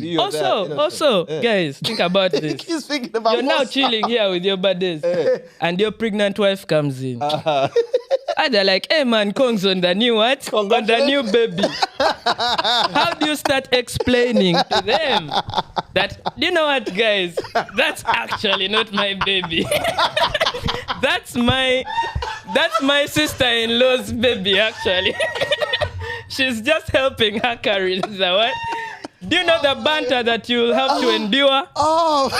You are Also, guys, think about this. He's thinking about You're now chilling here with your buddies, and your pregnant wife comes in. And they're like, hey man, Kong's on the new what? On the new baby. How do you start explaining to them that, you know what, guys? That's actually not my baby. That's my sister-in-law's baby, actually. She's just helping her carry the what? Do you know the banter that you'll have to endure? Oh.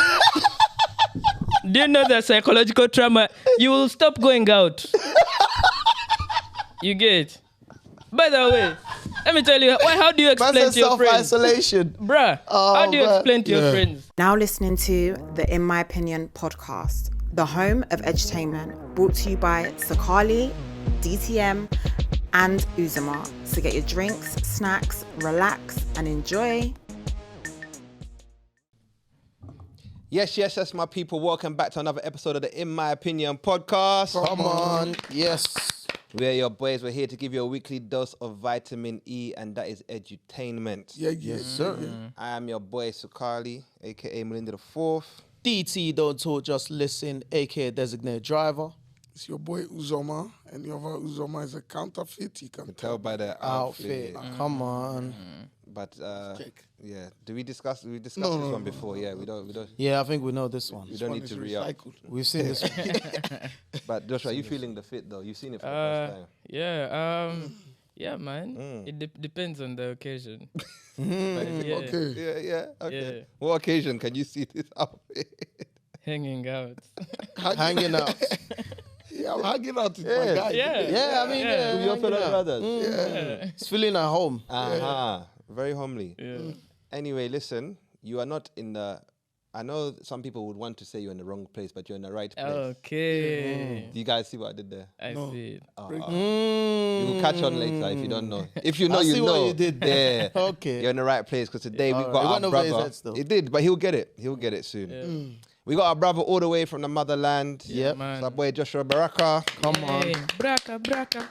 Do you know the psychological trauma? You will stop going out. You get? By the way, let me tell you, how do you explain to your friends? Self-isolation. Bruh, how do you explain to your friends? Now listening to the In My Opinion podcast, the home of edutainment, brought to you by Sakali, DTM, and Uzama. So get your drinks, snacks, relax, and enjoy. Yes, my people. Welcome back to another episode of the In My Opinion podcast. Come on. Yes. We're your boys. We're here to give you a weekly dose of vitamin E, and that is edutainment. Yes, sir. I am your boy, Sukali, a.k.a. Melinda the Fourth. DT, don't talk, just listen, a.k.a. designated driver. It's your boy Uzoma, and your boy Uzoma is a counterfeit. You can Tell by the outfit. Come on. But check. yeah, we discussed this one before. Yeah, we don't. Yeah, I think we know this one. We don't need to re-up. We've seen this one. But Joshua, are you feeling the fit though? You've seen it for the first time. Yeah, man. It depends on the occasion. Okay. Yeah. Okay. Yeah. What occasion can you see this outfit? Hanging out. Hanging out. Yeah, I'm hanging out with my guy. Yeah, I mean, With your fellow brothers. It's feeling at home. Very homely. Yeah. Anyway, listen, you are not in the... I know some people would want to say you're in the wrong place, but you're in the right place. Okay. Do you guys see what I did there? I see it. You will catch on later if you don't know. If you know, I see you know. what you did there. Yeah. Okay. You're in the right place because today we've It got our went over his brother. head still. It did, but he'll get it. He'll get it soon. We got our brother all the way from the motherland. Yep. Man. It's our boy Joshua Baraka. Come on. Hey, Braka.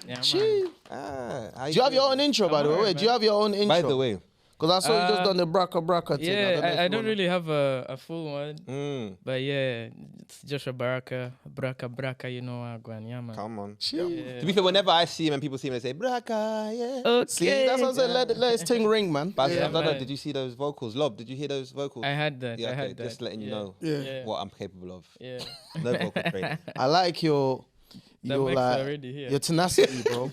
Yeah, man. Gee. How Do you have your own intro, by the way? alright, Wait, do you have your own intro? By the way. Because I saw you just done the Braka thing. Yeah, I don't really. really have a full one. But yeah, it's Joshua Baraka, Braka, you know, yeah, man. Come on. Yeah. To be fair, whenever I see him and people see him, they say, Braka, yeah. Okay. See, that's what I'm saying. Let his thing ring, man. But I don't know, man. did you see those vocals? Lob, did you hear those vocals? I had that. Yeah, I okay, had that. just letting you know Yeah. what I'm capable of. Yeah. No vocal training. I like your That makes already here. your tenacity, bro.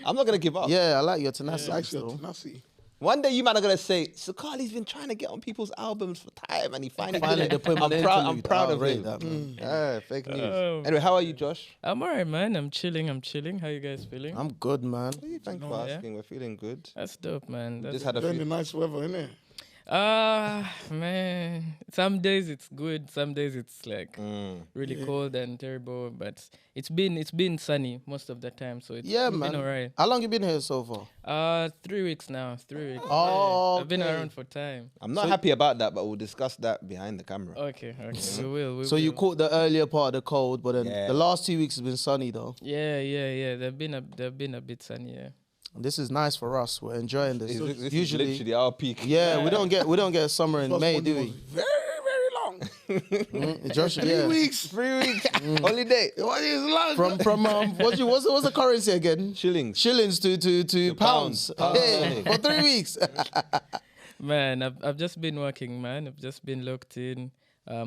I'm not going to give up. Yeah, I like your tenacity. Actually, still. tenacity. One day you might are going to say, Sakali's been trying to get on people's albums for time and he finally did they it. put him on the I'm interlude. proud I'll of rate him. that, man. Yeah, fake news. Oh. Anyway, how are you, Josh? I'm alright, man. I'm chilling. How you guys feeling? I'm good, man. Thanks for asking. We're feeling good. That's dope, man. That's Just had a Then the few. nice weather, innit? Man. Some days it's good. Some days it's like really cold and terrible. But it's been sunny most of the time, so it's Yeah, been man. alright. How long you been here so far? 3 weeks now. 3 weeks. Oh, Yeah. I've been okay. around for time. I'm not happy about that, but we'll discuss that behind the camera. Okay. We will. So you caught the earlier part of the cold, but then Yeah. the last 2 weeks has been sunny though. Yeah. They've been a bit sunny. Yeah. This is nice for us. We're enjoying this. This is Usually, literally our peak. yeah, we don't get summer in First May, one do was we? very, very long. Josh, 3 weeks. 3 weeks. Holiday. What is long? From what's the currency again? Shillings. Shillings to pounds. pounds. Hey, for 3 weeks. Man, I've just been working, man. I've just been locked in,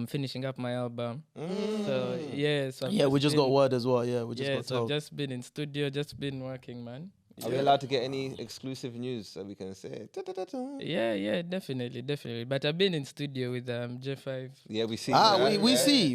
finishing up my album. So yeah, so We just got word as well. Yeah, we just got so I've told. just been in studio, just been working, man. Are we allowed to get any exclusive news so we can say? Yeah, definitely. But I've been in studio with J5. Yeah, we see.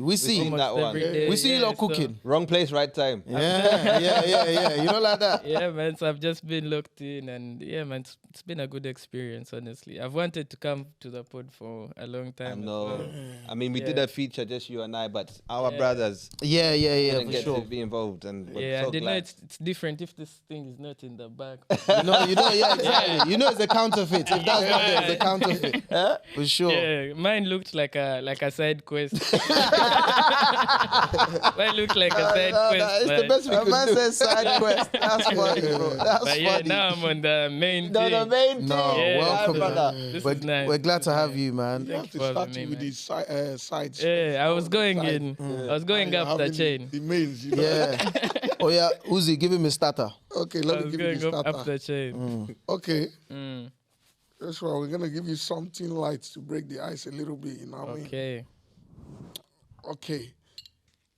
We see. seen that almost one. every day. We see you lot so- cooking. Wrong place, right time. Yeah. You know, like that. Yeah, man. So I've just been locked in, and yeah, man, it's been a good experience. Honestly, I've wanted to come to the pod for a long I time. as know. well. I mean, we did Yeah. a feature, just you and I, but our Yeah. brothers Yeah, didn't for get sure. to be involved, and we're Yeah, so and you know glad. it's different if this thing is not in in the back. Yeah, exactly. You know it's a counterfeit. If that's not there, it's a counterfeit. For sure. Yeah, mine looked like a side quest. Mine looked like a side quest. It's the man. best we A could man do. says side quest. That's funny, bro. That's But yeah, funny. now I'm on the main No, thing. the main thing. No, Yeah, welcome, brother. man. This We're, is nice. we're glad to have you, man. You have to for start having me, with man. these sides. Yeah, I was going Side. in. I was going You're up the having chain. The mains, you know. Yeah. Oh, yeah. Uzi, give him a starter. Okay, I let me was give you going the up starter. the chain. Okay. Mm. Joshua, we're gonna give you something light to break the ice a little bit. You know what I mean? Okay. Okay.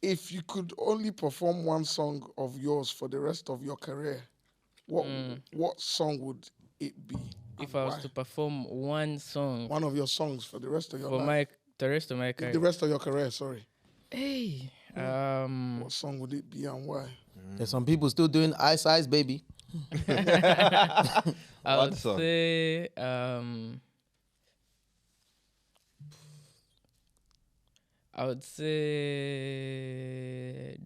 If you could only perform one song of yours for the rest of your career, what song would it be? If and I was why? to perform one song One of your songs for the rest of your for life. the rest of my The career. rest of your career, sorry. Hey. What song would it be and why? There's some people still doing Ice Ice Baby. I What would song? say I would say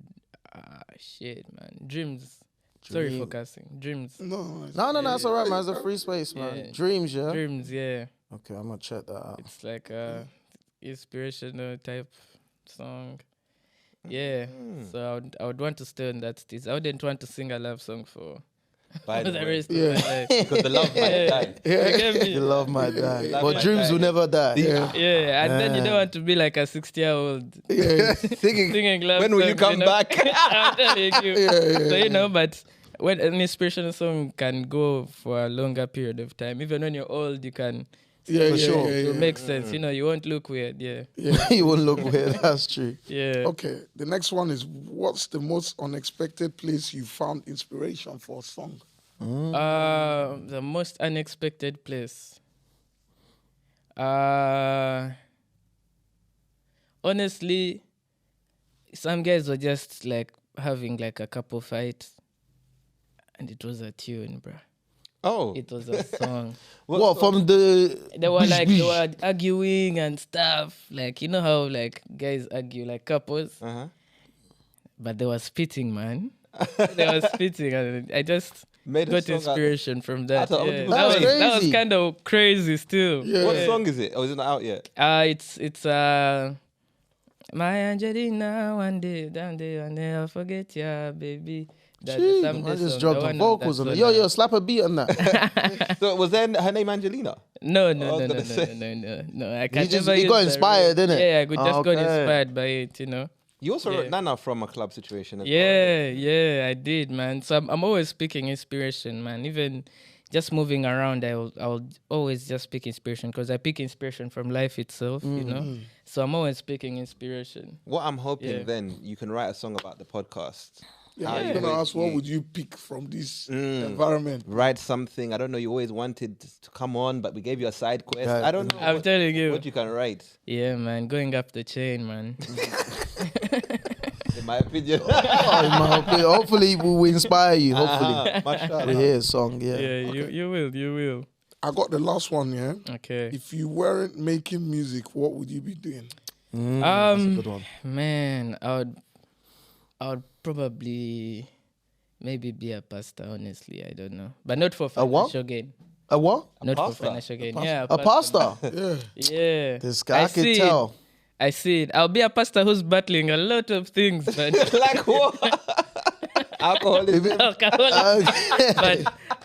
shit, man. Dreams. Sorry for cussing. Dreams. No, No, that's all right, man. It's a free space, man. Yeah. Dreams, yeah? Dreams, yeah. Okay, I'm going to check that out. It's like a inspirational type song. Yeah. So I would want to stay on that stage. I wouldn't want to sing a love song for By the the way, rest of my life. because the love might die. You get me? The love might die. Love But might dreams die. will never die. Yeah, and then you don't want to be like a 60-year-old singing love When will you songs, come know? back? I'm telling you. So, but when an inspirational song can go for a longer period of time, even when you're old, you can. For sure. It will make sense. You won't look weird. Yeah. You won't look weird. That's true. Yeah. Okay, the next one is what's the most unexpected place you found inspiration for a song? The most unexpected place. Honestly, some guys were just like having like a couple fights, and it was a tune, bruh. Oh, It was a song. What, from the... They were like they were arguing and stuff. Like, you know how like guys argue like couples, but they were spitting, man. They were spitting, and I just Made a got song out- inspiration from that. thought other Yeah. people That's That was crazy. kind of crazy still. What song is it? Oh, is it not out yet? It's my Angelina, one day I'll forget ya, baby. That Jeez, someday I just song, dropped the the one vocals on that's it. on, Yo, slap a beat on that. So was then her name Angelina? No, I no, was no, no, gonna say. no. I can't just- never you use got the inspired, real- didn't it? Yeah, I got Okay. inspired by it, you know. You also wrote Yeah. Nana from a club situation as well. Yeah, I did, man. So I'm always picking inspiration, man. Even just moving around, I'll always just pick inspiration because I pick inspiration from life itself, you know. So I'm always picking inspiration. What I'm hoping Yeah. then, you can write a song about the podcast. Yeah, How I'm you gonna always- ask what you would you pick from this environment? Write something. I don't know. You always wanted to come on, but we gave you a side quest. Right. I don't know. I'm telling you. what you can write. Yeah, man, going up the chain, man. In my opinion. Oh, in my opinion, hopefully we will inspire you. Hopefully. Mashallah. We hear a song, yeah. Yeah, you will. I got the last one, yeah. Okay. If you weren't making music, what would you be doing? That's a good one. Man, I would probably maybe be a pastor, honestly. I don't know. But not for what? financial gain. A what? Not pastor? for financial gain. Yeah, A pastor? Yeah. Yeah. This guy, I can see tell. I see it. I'll be a pastor who's battling a lot of things, man. Like what? Alcoholism. But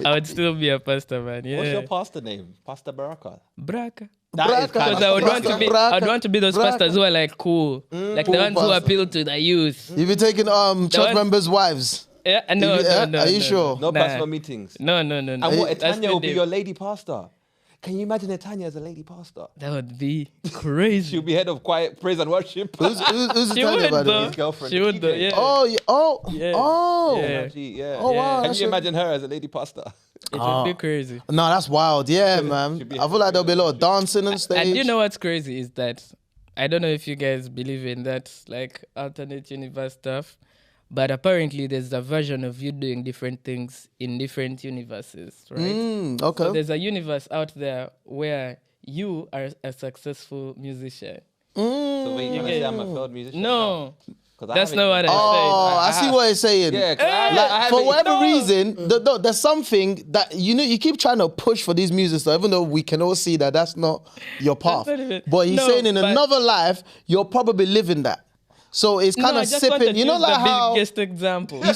I would still be a pastor, man. Yeah. What's your pastor name? Pastor Baraka. Baraka. That is kind Because of I would want to Baraka, be, Baraka, I'd want to be those Baraka. pastors who are like cool, like the Cool ones who pastor. appeal to the youth. You be taking church one- members' wives. Yeah, no, no. Are you sure? No Nah. personal meetings. No. And what, That's Etanya will be the- your lady pastor. Can you imagine Etanya as a lady pastor? That would be crazy. She'll be head of quiet praise and worship. Who's the She Tanya, would by the way? though. His girlfriend, She would though. TJ. Yeah. Oh, yeah. Yeah. Oh. Yeah. Yeah. Oh, wow. Can that's you a- imagine her as a lady pastor? It would be crazy. No, that's wild. Yeah, man. Should be I feel like there'll be a lot of dancing on stage. And you know what's crazy is that I don't know if you guys believe in that like alternate universe stuff, but apparently there's a version of you doing different things in different universes, right? Okay. So there's a universe out there where you are a successful musician. So wait, you gonna get- say I'm a failed musician? No, That's not what I Oh, I see what he's saying. Yeah, 'cause I Like, haven't- for whatever reason, there's something that you keep trying to push for these music stuff, even though we can all see that that's not your path. not even- But he's No, saying in but- another life, you're probably living that. So it's kind No, I of just want sipping. to You know, use like the how biggest example. I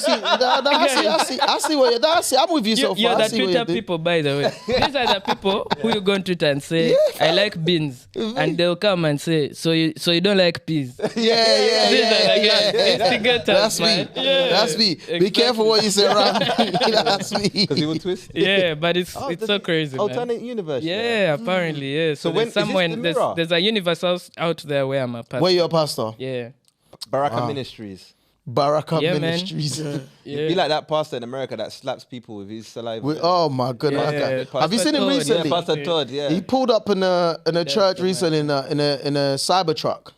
see what you're. I'm with you so far. You're I the see what Twitter you're doing. people, by the way. These are the people who you go on Twitter and say, I like beans. And they'll come and say, so you don't like peas. Yeah. These are the instigators, That's me. man. Yeah, That's me. Be exactly. careful what you say around me. That's me. Because he will twist. Yeah, but it's so crazy, man. Alternate universe. Yeah, apparently, yeah. So when- there's is this somewhere, the mirror? there's a universe out there where I'm a pastor. Where you're a pastor? Yeah. Baraka Ministries. Baraka Yeah, man. Ministries. Yeah. Be like that pastor in America that slaps people with his saliva. Oh my goodness. Yeah, Have you seen him Todd, recently? Yeah, Pastor Todd. Yeah. He pulled up in a church recently in a Cybertruck.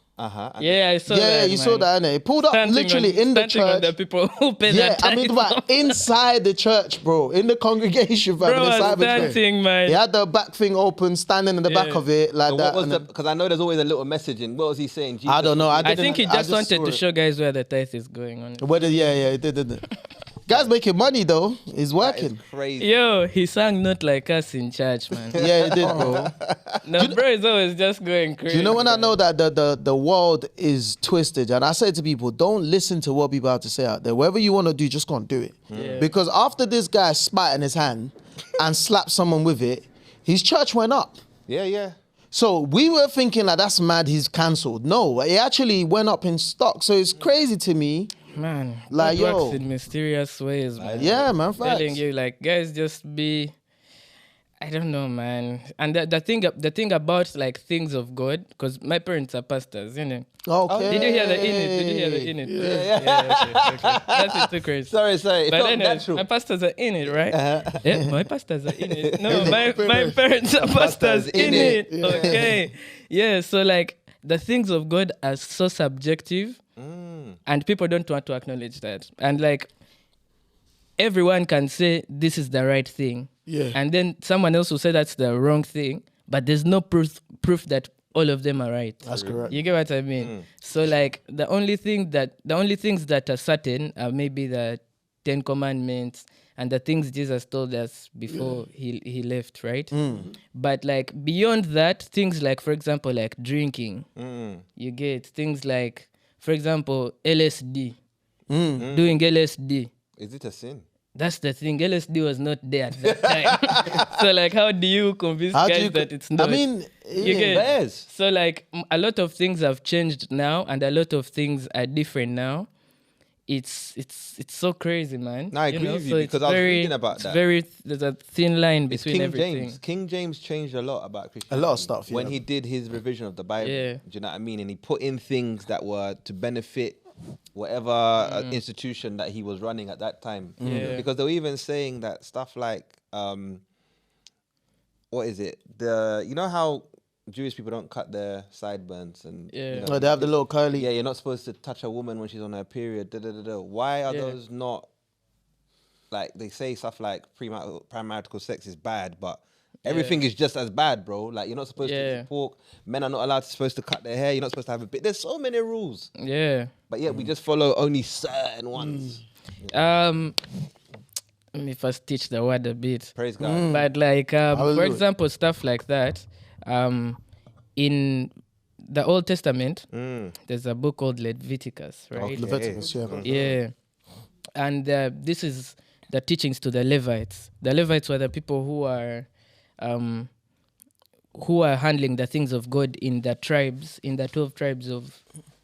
Yeah, I saw Yeah, that. you saw that, innit? He pulled up literally in the standing on church. the people who pay Yeah, that I mean, tax. like, inside the church, bro, in the congregation, fam, in Bro, the I was Cybertruck. dancing, man. He had the back thing open, standing in the back Yeah. of it like So that. what was and the? then- Because I know there's always a little message in. What was he saying? Jesus I don't know. I think he just wanted saw to it. show guys where the tithe is going on. Yeah, he did. Guy's making money though. He's That is working. crazy. Yo, he sang Not Like Us in church, man. Yeah, he did, bro. No, bro is always just going crazy. Do you know when I know that the world is twisted, and I say to people, don't listen to what people have to say out there. Whatever you want to do, just go and do it. Yeah. Because after this guy spat in his hand and slapped someone with it, his church went up. Yeah. So we were thinking like that's mad, he's cancelled. No, it actually went up in stock. So it's crazy to me. Man, Like, God yo. works in mysterious ways, man. Yeah, man, I'm telling facts. you, like, guys, just be. I don't know, man. And the thing about like things of God, because my parents are pastors, you know. Okay. Did you hear the in it? Did you hear the in it? Yeah. Okay. That's too crazy. Sorry. It But felt anyway, natural. my pastors are in it, right? Yeah, my pastors are in it. No, my parents are pastors in it. Okay. Yeah, so like the things of God are so subjective and people don't want to acknowledge that. And like everyone can say this is the right thing. Yeah. And then someone else will say that's the wrong thing, but there's no proof that all of them are right. That's correct. You get what I mean? So like the only things that are certain are maybe the 10 Commandments and the things Jesus told us before he left, right? But like beyond that, things like, for example, like drinking, you get things like, for example, LSD, doing LSD. Is it a sin? That's the thing. LSD was not there at that time. So like, how do you convince guys that it's not? I mean, You get- Yes. So like a lot of things have changed now, and a lot of things are different now. It's so crazy, man. No, I agree with you, so it's because I was reading about that. There's a thin line It's between King everything. James. King James changed a lot about Christianity. A lot of stuff, When yeah. he did his revision of the Bible. Yeah. Do you know what I mean? And he put in things that were to benefit whatever institution that he was running at that time. Yeah. Because they were even saying that stuff like, what is it? You know how Jewish people don't cut their sideburns and Yeah. you know, Oh, they have the little curly. yeah, you're not supposed to touch a woman when she's on her period. Why are Yeah. those not, like, they say stuff like premarital sex is bad, but everything is just as bad, bro. Like, you're not supposed to eat pork. Men are not supposed to cut their hair. You're not supposed to have a bit. There's so many rules. Yeah. But yeah, we just follow only certain ones. Let me first teach the word a bit. Praise God. But like, for Hallelujah. example, stuff like that, in the Old Testament, there's a book called Leviticus, right? Leviticus, yeah. Yeah. And this is the teachings to the Levites. The Levites were the people who are handling the things of God in the tribes, in the 12 tribes of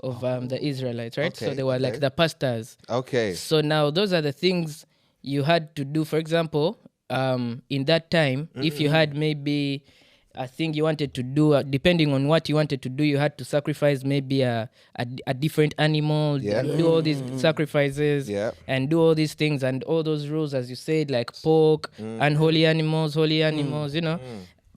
the Israelites, right? So Okay, they were like okay. the pastors. Okay. So now those are the things you had to do. For example, in that time, if you had maybe a thing you wanted to do, depending on what you wanted to do, you had to sacrifice maybe a different animal, Yeah. do all these sacrifices, Yeah. and do all these things and all those rules, as you said, like pork, unholy animals, holy animals, you know.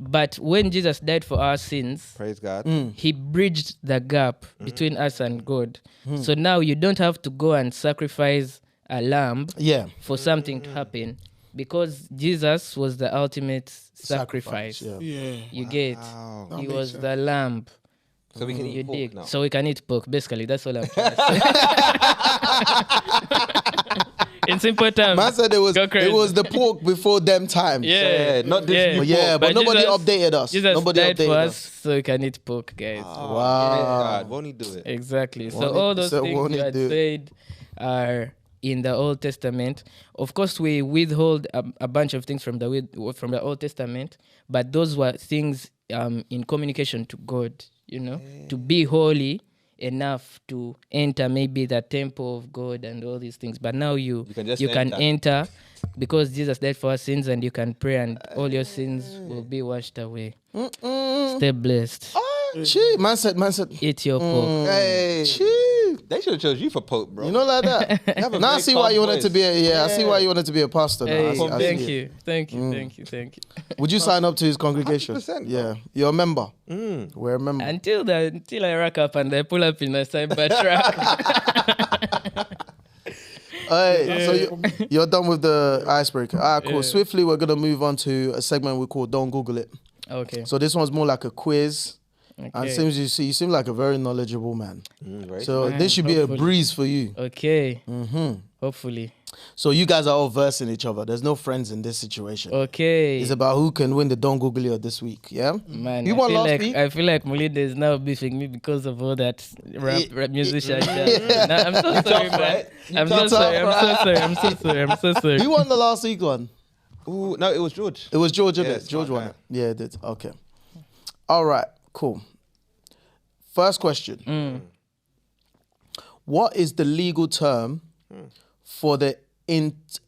But when Jesus died for our sins, Praise God. he bridged the gap between us and God. So now you don't have to go and sacrifice a lamb Yeah. for something to happen, because Jesus was the ultimate sacrifice. Yeah. Yeah. You get, Wow. he was the lamb. So we can You eat pork dig? now. So we can eat pork. Basically, that's all I'm trying to say. In simple terms. Man said go it crazy. was the pork before them times. Yeah, not this yeah. new But yeah, but nobody updated us. Jesus Nobody died for updated us, so we can eat pork, guys. Oh, Wow. God, won't he do it? Exactly. So Won't all it- those so things won't you it had do it? said are in the Old Testament. Of course, we withhold a bunch of things from the Old Testament, but those were things in communication to God. To be holy enough to enter maybe the temple of God and all these things. But now you can enter because Jesus died for our sins, and you can pray, and all your sins will be washed away. Stay blessed. Gee, man said. Eat your pork. Hey, They should have chose you for Pope, bro. you know like that. Now I see why you wanted to be. I see why you wanted to be a pastor. Now. Hey, I see thank it. you. Would you sign up to his congregation? 100%, Yeah, you're a member. We're a member. Until I rack up and I pull up in a cyber truck. Hey, so you're done with the icebreaker. All right, cool. Yeah. Swiftly, we're gonna move on to a segment we call "Don't Google It." Okay. So this one's more like a quiz. Okay. And you seem like a very knowledgeable man. Right. So this should be a breeze for you. Okay. Hopefully. So you guys are all versing each other. There's no friends in this situation. Okay. It's about who can win the Don't Google It this week. Yeah. Man, you won last week. I feel like Mulide is now beefing me because of all that rap musician. Nah, I'm so sorry, man. I'm so sorry. You won the last week one. Ooh, no, it was George. It was George, Yeah, it? George won it. Yeah, it did. Okay. All right. Cool. First question. What is the legal term for the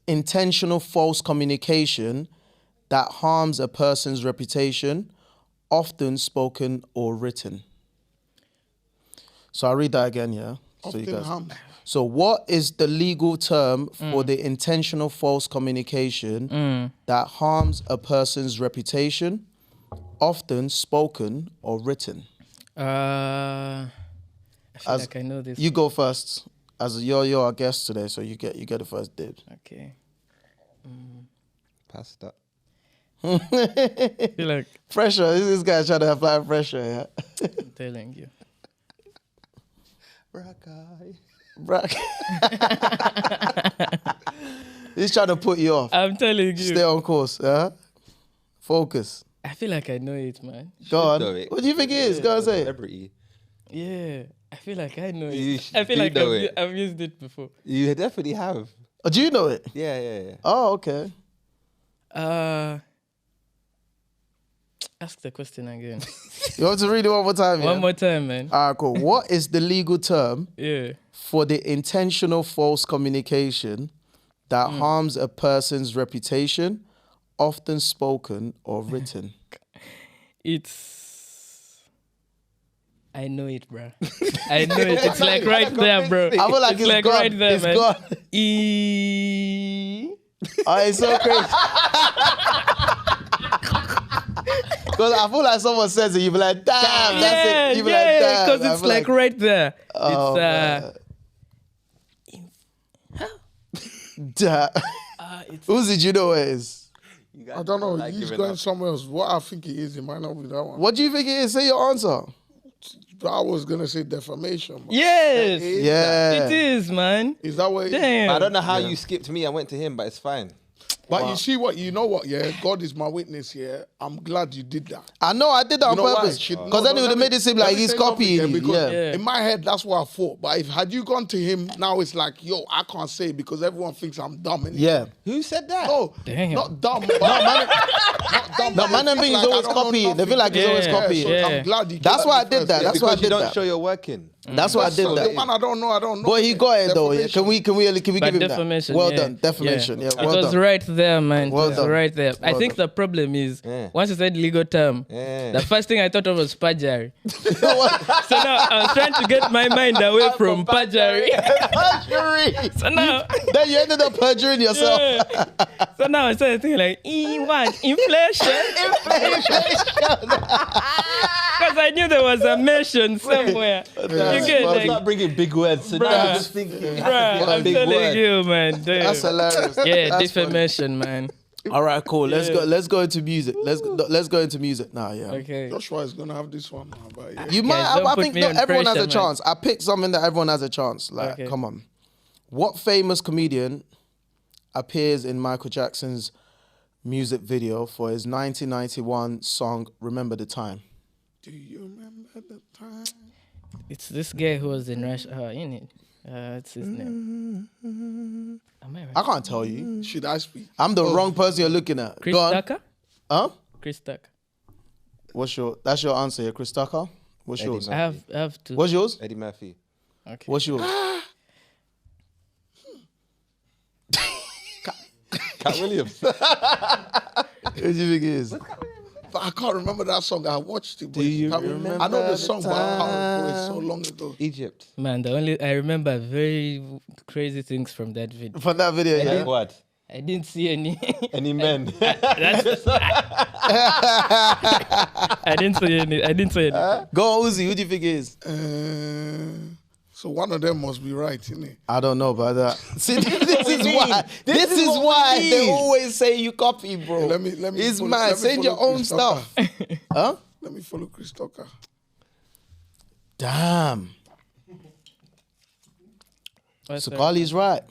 intentional false communication that harms a person's reputation, often spoken or written? So I'll read that again, yeah? So what is the legal term for the intentional false communication that harms a person's reputation, often spoken or written? I feel like I know this. You go first, as you're our guest today, so you get the first dibs. Okay. Pass that. I feel like Pressure. This guy trying to apply pressure. Yeah. I'm telling you. Baraka. He's trying to put you off. I'm telling you. Stay on course. Focus. I feel like I know it, man. Go on. What do you think it is? Go and say it. Celebrity. Yeah, I feel like I know You it. I feel do like know it. I've used it before. You definitely have. Oh, do you know it? Yeah. Oh, okay. Ask the question again. You want to read it one more time? One more time, man. All right, cool. What is the legal term Yeah. for the intentional false communication that harms a person's reputation, often spoken or written? I know it, bro. I know it. It's like right there, bro. I feel like it's like gone. right there, It's man. gone. Oh, it's so crazy. Because I feel like someone says it, you be like, damn, that's it. You be like, damn. Because I it's feel like right there. Oh, It's Who did you know what it is? I don't know. He's going somewhere else. What I think it is, it might not be that one. What do you think it is? Say your answer. I was gonna say defamation. Man. yes. Yeah. It is, man. Is that what it is? Damn. I don't know how you skipped me. I went to him, but it's fine. But you see what? You know what? Yeah, God is my witness. Yeah, I'm glad you did that. I know I did that on You know why? purpose. Because then it would have made it seem like he's copying you. Because Yeah. in my head, that's what I thought. But if had you gone to him, now it's like, yo, I can't say it because everyone thinks I'm dumb. Innit? Yeah. Who said that? No, Damn. not dumb. But not dumb. No, but man, they them think things like I always don't know copying. They feel like Yeah. it's always Yeah. copying. So Yeah. I'm glad you. That's why I did that. That's why I Because you did don't that. show you're working. That's why I did So the that. one I don't know. But he got it though. Yeah. Can we give But him that? defamation. Well yeah. done. Defamation. Yeah. It Well was done. right there, man. Well it was done. right there. I Well think the problem is once you said legal term, Yeah. the first thing I thought of was perjury. So now I was trying to get my mind away from perjury. Perjury. So now, Then you ended up perjuring yourself. so now I started thinking like, inflation. Because I knew there was a mention somewhere. You get I'm like, not bringing big words. So now I'm just thinking. bruh, I'm big telling word. you, man. Damn. That's hilarious. Yeah, That's funny. defamation, man. All right, cool. Let's go into music. Let's go into music now. Yeah. Okay. Joshua is gonna have this one now, but yeah. You might. don't I put think me not on everyone has a pressure, man. chance. I picked something that everyone has a chance. Like, Okay. come on. What famous comedian appears in Michael Jackson's music video for his 1991 song "Remember the Time"? Do you remember the time? It's this guy who was in Russia. In it. What's his name? Am I right? I can't tell you. Should I speak? I'm the wrong person you're looking at. Chris Go on. Tucker? Huh? Chris Tucker. That's your answer, yeah, Chris Tucker? What's Eddie yours? I have to. What's yours? Eddie Murphy. Okay. What's yours? Cat Williams. Who do you think it is? But I can't remember that song. I watched it. But you I know remember the the song, but I can't remember it so long ago. Egypt. Man, I remember very crazy things from that video. From that video, yeah. Like what? I didn't see any. Any men? I didn't see any. Go on, Uzi. Who do you think it is? So one of them must be right, innit? I don't know about that. See, this is why. This is why they always say you copy, bro. Let me. It's follow- mad. let me Send your follow own Chris stuff. Tucker. Huh? Let me follow Chris Tucker. Damn. What's So that? Carly's right.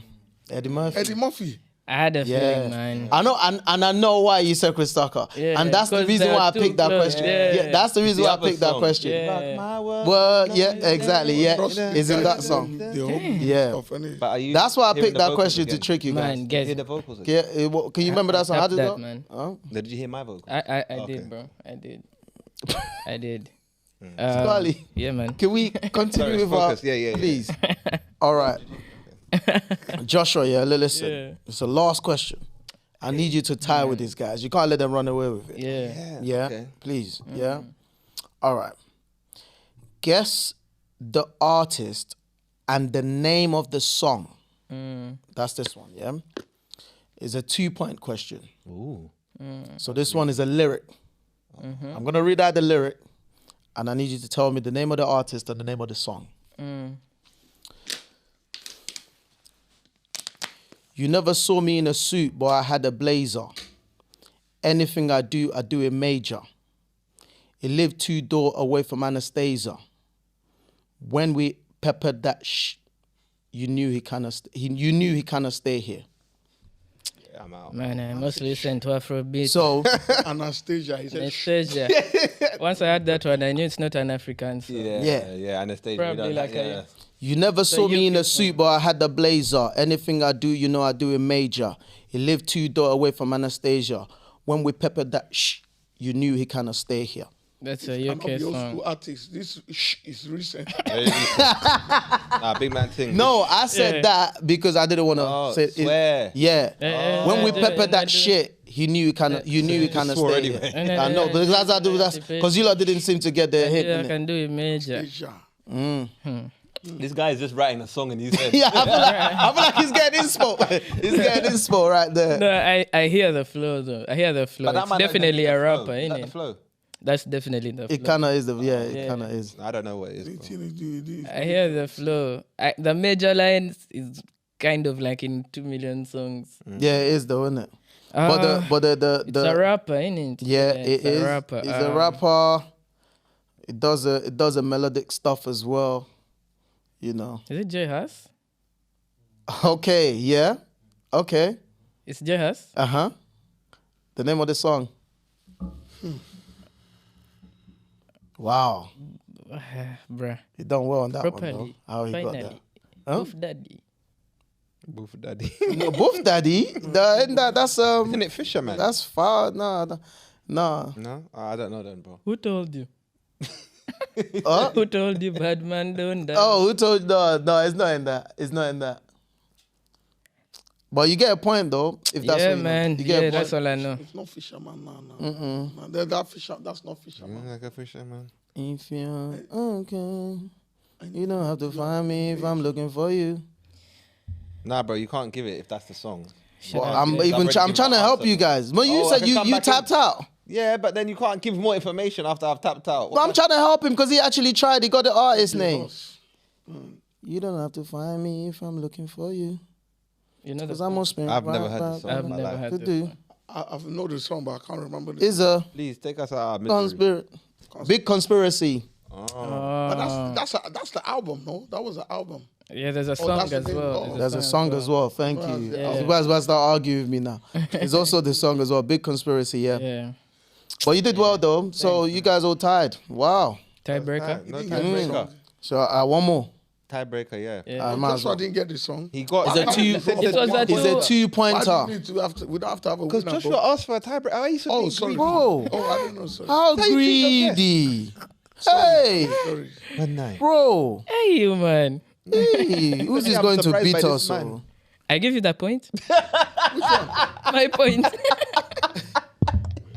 Eddie Murphy. Eddie Murphy. I had a Yeah. feeling, man. I know, and I know why you said Chris Tucker. Yeah, And that's the because reason they're why I too picked that close. question. Yeah. Yeah, that's the reason The why I other picked that song. question. Yeah. Well, yeah, exactly. Yeah, Trust it's in me, that song. The whole Yeah. stuff, innit? But are you That's why I hearing picked the that vocals question to again? trick you guys. Man, Did you guess. hear the vocals again? Can you remember that song? How Tap did that, that? man. Huh? Did you hear my vocals? I Okay. did, bro. I did. I did. Carly, Yeah, man. can we continue Sorry, with our... focus. Yeah. Please. All right. Joshua, yeah, listen. Yeah. It's the last question. I need you to tie with these guys. You can't let them run away with it. Yeah. Yeah, Okay. please. Yeah. All right. Guess the artist and the name of the song. That's this one, yeah? It's a 2-point question. Ooh. So this one is a lyric. I'm going to read out the lyric, and I need you to tell me the name of the artist and the name of the song. You never saw me in a suit, but I had a blazer. Anything I do in major. He lived 2 doors away from Anastasia. When we peppered that you knew he kind of stay here. Yeah, I'm out. Man, I must listen to Afrobeat. So Anastasia. He said, Anastasia. Once I had that one, I knew it's not an African song. Yeah. Anastasia. Probably we don't- like a- you never saw me in a suit, but I had the blazer. Anything I do, I do in major. He lived 2 doors away from Anastasia. When we peppered that you knew he kind of stay here. That's a I'm not UK the old song. school artist. This is recent. Very recent. Nah, big man thing. No, I said that because I didn't want to Oh, say it. swear. Yeah. When we I do it, peppered I that do it. shit, you knew he kind of swore stay anyway. here. I know, but that's how because you lot didn't seem to get the hint. Yeah, I innit? can do it major. Anastasia. This guy is just writing a song in his head. Yeah, I feel like he's getting inspo. He's getting inspo right there. No, I hear the flow though. I hear the flow. But that It's man definitely doesn't a get the rapper, flow. Is that innit? the flow? That's definitely the flow. It kind of is it kind of is. I don't know what it is. Bro. I hear the flow. The major lines is kind of like in 2 million songs. Yeah, it is though, isn't it? But the It's a rapper, innit? yeah, it it's is. a rapper. It's a rapper. It does a melodic stuff as well. You know. Is it J Hus? Okay, yeah. Okay. It's J Hus? Uh-huh. The name of the song. Wow. Bruh. You done well on that one, Properly. though. How he got that. Finally. Huh? Oof daddy. Boof daddy. No, Boof Daddy. That's Isn't it Fisher, man? that's far. No. No? I don't know then, bro. Who told you? Huh? Who told you bad man don't die? Oh, who told? No, it's not in that. It's not in that. But you get a point though. If that's yeah, what you know. man. You get a Yeah, point. that's all I know. It's not Fisherman, no. That Fisher, that's not Fisherman. Like a Fisher, man. If you're okay, you don't have to find me if I'm looking for you. Nah, bro, you can't give it if that's the song. Well, up, I'm yeah. even. I've already I'm given trying to my help answer, you man. guys. But you Oh, I said can come you back tapped out. Yeah, but then you can't give more information after I've tapped out. But I'm trying to help him because he actually tried. He got the artist name. Us. You don't have to find me if I'm looking for you. You know Because the I'm on spin. I've never heard the song I've in my never life. heard To the do. song. I know the song, but I can't remember the Is a Please take us out of misery. big conspiracy. But that's the album, no? That was the album. Yeah, there's a song as well. There's a song as well. Thank you. Yeah. You guys must start arguing with me now. There's also the song as well. Big conspiracy. Yeah. But you did well though. So you guys all tied. Wow. Tiebreaker. No tiebreaker. So one more. Tiebreaker, yeah. That's why I didn't get the song. He got. Is it two? It was a Is it 2 Why pointer? do we need to have to? We don't have to have a Because winner. Joshua asked for a tiebreaker. Why are you so Oh, being sorry. greedy? Bro, Oh, I didn't know. Sorry. how How you think greedy? Hey, Sorry. One night. bro. Hey, you man. Hey, who's just I'm going to surprised beat by us? this man. I give you that point. My point.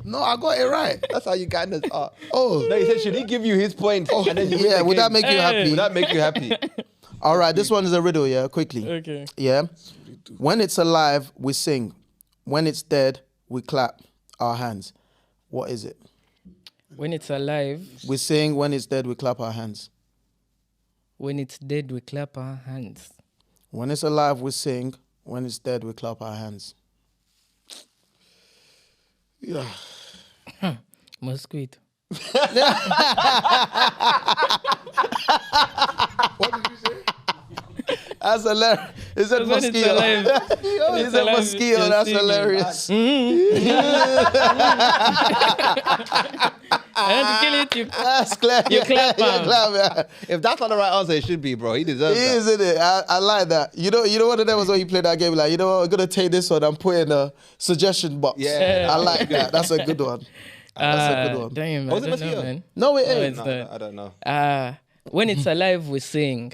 No, I got it right. That's how you kindness are. Oh, No, he said, should he give you his point? And then you win Yeah, the would that game? make you happy? Would that make you happy? All right, this one is a riddle. Yeah, quickly. Okay. Yeah. When it's alive, we sing. When it's dead, we clap our hands. What is it? When it's alive, We sing. When it's dead, we clap our hands. when it's dead, we clap our hands. When it's alive, we sing. When it's dead, we clap our hands. yeah. Mosquito. What did you say? That's hilarious. Is it When it's mosquito? alive. Is it mosquito? you're That's singing. hilarious. I want to kill it. You That's clear. You clap, Yeah, man. clap, yeah. If that's not the right answer, it should be, bro. He deserves He that. is, isn't it? I like that. You know what that was when he played that game? Like, you know what? I'm going to take this one and put in a suggestion box. Yeah. I like that. That's a good one. That's a good one. Damn, Was I it don't know, mosquito? man. No, it No, ain't. it's No, not. I don't know. When it's alive, we sing.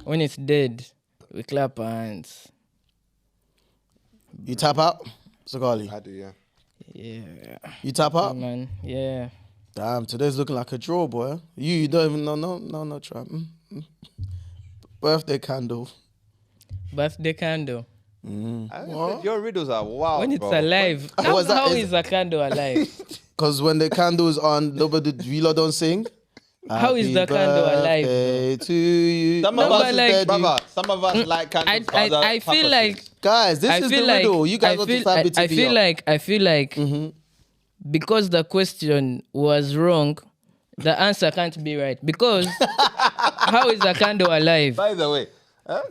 When it's dead, we clap our hands. You tap out? Sagali. I do, yeah. Yeah. You tap Oh, out? man. Yeah. Damn, today's looking like a draw, boy. You don't even know. No, try. Birthday candle. Birthday candle. Your riddles are wild, When it's bro. alive. Was that- How is- is a candle alive? Because when the candle's on, nobody, you lot don't sing. How is the candle alive? Happy birthday to you. Some No, of but us, like- brother, some of us like candles. for other I feel purposes. like Guys, this I is feel the like riddle. You guys I want feel, to start I, beating I me feel up. like I feel like because the question was wrong, the answer can't be right. Because how is a candle alive? By the way,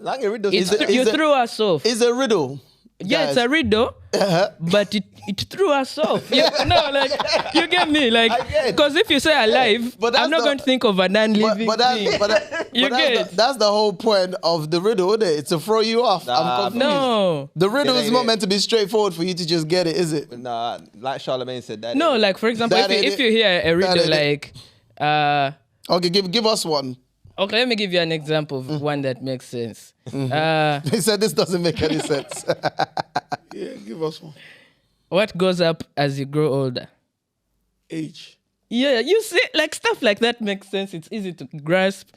like a riddle. Is it- You threw us off. It's a riddle. Yeah, it's a Guys. riddle, but it threw us off. You get me, like, I get. because if you say alive, But that's I'm not the- going to think of a non-living thing. You get? That's the whole point of the riddle, isn't it? It's to throw you off. Nah, I'm confused. No, The riddle It is ain't not it. meant to be straightforward for you to just get it, is it? Nah, like Charlemagne said that. no, like for example, That if you hear a That riddle ain't like, Okay, give us one. okay, let me give you an example of one that makes sense. He said this doesn't make any sense. Yeah, give us one. What goes up as you grow older? Age. Yeah, you see, like stuff like that makes sense. It's easy to grasp.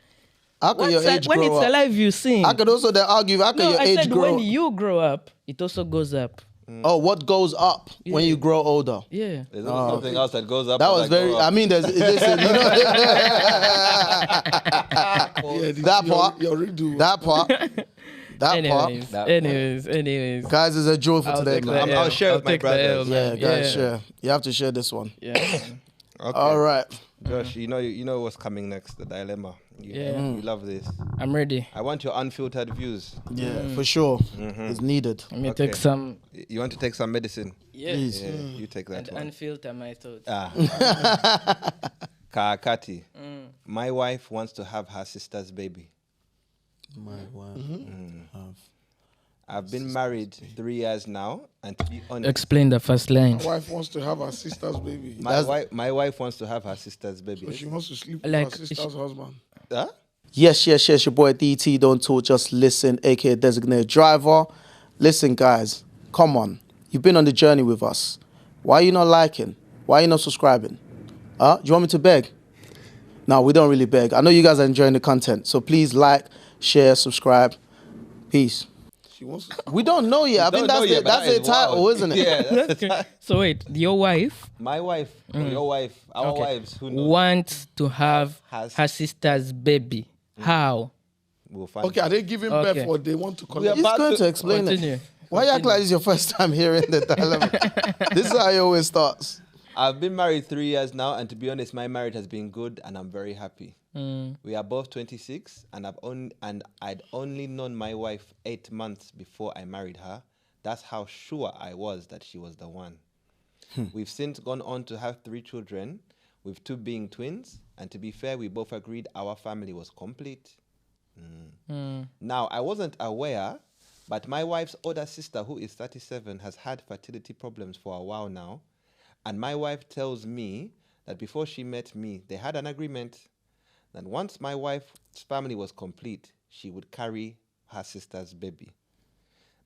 How can your age When grow it's up? alive, you sing. I could also then argue, how can No, your I age said grow? when you grow up, it also goes up. Oh, what goes up when you grow older? Yeah. There's something else that goes up. That as was I grow very. up. I mean, there's listen, you know, that part, Your riddle. that part, that part. Anyways. Guys, it's a draw for I'll today, take man. the I'll L. share with my take the L, brothers. Yeah, man. guys, share. You have to share this one. Yeah. Okay. All right. Josh, you know what's coming next, the dilemma. You love this. I'm ready. I want your unfiltered views. Yeah, for sure. It's needed. Let me Okay. take some. You want to take some medicine? Yes. Yeah, you take that And one. unfilter my thoughts. Kaakati. My wife wants to have her sister's baby. My wife. I've been married 3 years now, and to be honest, Explain the first line. My wife wants to have her sister's baby. my wife wants to have her sister's baby. So she wants to sleep with Like, her sister's husband. Huh? Yes, your boy DT, don't talk, just listen, aka designated driver. Listen, guys, come on. You've been on the journey with us. Why are you not liking? Why are you not subscribing? Do you want me to beg? No, we don't really beg. I know you guys are enjoying the content, so please like, share, subscribe. Peace. She wants to. We don't know yet. I think Don't know that's yet, but that's that the is title, wild. isn't it? Yeah, that's the title. So wait, your wife My wife, or your wife, our wives, who knows? wants to have Has- her sister's baby. How? We'll find Okay, are they giving Okay. birth or they want to We are collect? He's about going to- to explain it. Continue. Why you act like it's your first time hearing the dilemma? This is how it always starts. I've been married 3 years now, and to be honest, my marriage has been good, and I'm very happy. We are both 26, and I'd only known my wife 8 months before I married her. That's how sure I was that she was the one. We've since gone on to have 3 children, with 2 being twins, and to be fair, we both agreed our family was complete. Now, I wasn't aware, but my wife's older sister, who is 37, has had fertility problems for a while now. And my wife tells me that before she met me, they had an agreement that once my wife's family was complete, she would carry her sister's baby.